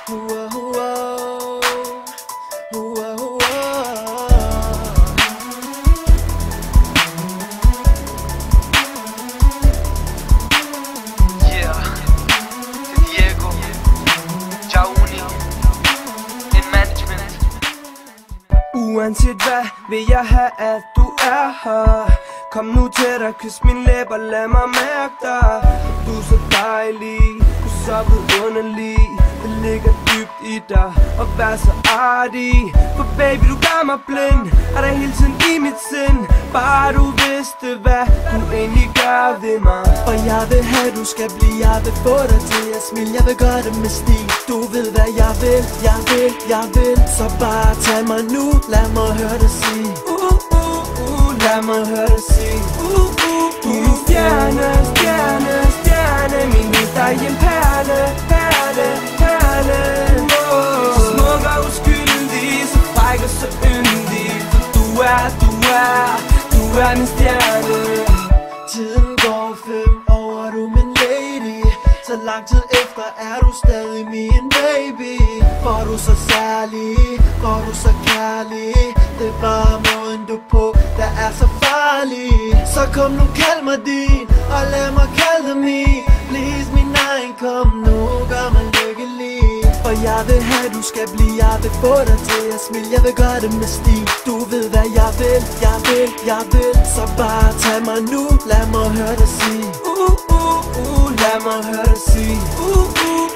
Uanset hvad vil jeg have, at du er her. Kom nu tættere, kys mine læber, lad mig mærke dig. Du er så dejlig, du er så vidunderlig. Det ligger dybt i dig, og vær så artig. For baby, du gør mig blind, er der hele tiden i mit sind. Bare du vidste, hvad du egentlig gør ved mig. Og jeg vil have, du skal blive, jeg vil få dig til at smile. Jeg vil gøre det med stil, du ved hvad jeg vil, jeg vil. Så bare tag mig nu, lad mig høre dig sige. Lad mig høre dig sige. Du er min stjerne, stjerne, stjerne. Min liv, der er en perle, perle, perle. Smuk og uskyldig, så fræk og så yndig. For du er min stjerne. Tiden går 5 år, og du er min lady. Så lang tid efter er du stadig min baby. For du så særlig, for du så kærlig. Det er bare måden du på, der er så farlig. Så kom nu, kald mig din, og lad mig kalde dig min. Please min egen, kom nu, gør mig lykkelig. For jeg vil have, du skal blive, jeg vil få dig til at smile. Jeg vil gøre det med stil, du ved hvad jeg vil, jeg vil. Så bare tag mig nu, lad mig høre dig sige. Lad mig høre dig sige.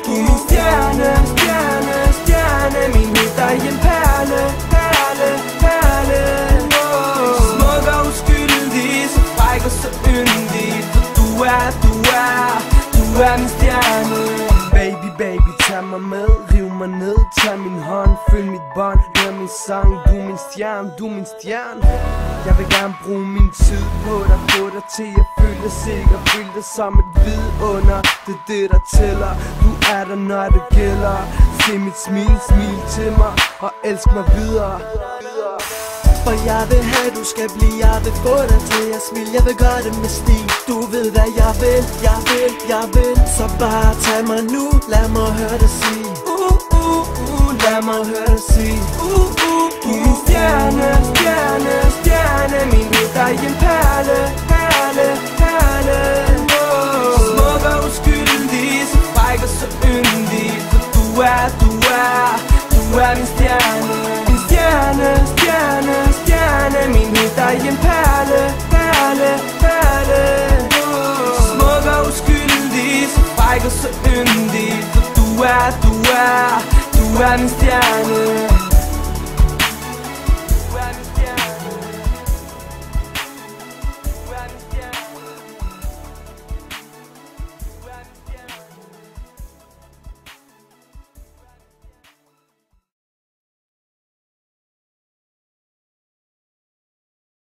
Du er min stjerne, stjerne, stjerne. Min liv, der er en perle, perle, perle. Smuk og uskyldig, så fræk og så yndig. For du er min stjerne. Baby, baby, tag mig med, riv mig ned, tag min hånd, følg mit bånd, hør min sang. Du er min stjerne, du er min stjerne. Jeg vil gerne bruge min tid på dig, få dig til at føle dig sikker, føle dig som et vidunder. Det er det der tæller, du er der når det gælder. Se mit smil, smil til mig og elsk mig videre. For jeg vil have, du skal blive, jeg vil få dig til at smile. Jeg vil gøre det med stil, du ved hvad jeg vil, jeg vil. Så bare tag mig nu, lad mig høre dig sige. Lad mig høre dig sige. Du er min stjerne, stjerne, stjerne. Min liv, der er en perle, perle, perle. Smuk og uskyldig, så fræk og så yndig. For du er min stjerne. Min stjerne, stjerne, stjerne. Min liv, der er en perle, perle, perle. Smuk og uskyldig, så fræk og så yndig. For du er min stjerne.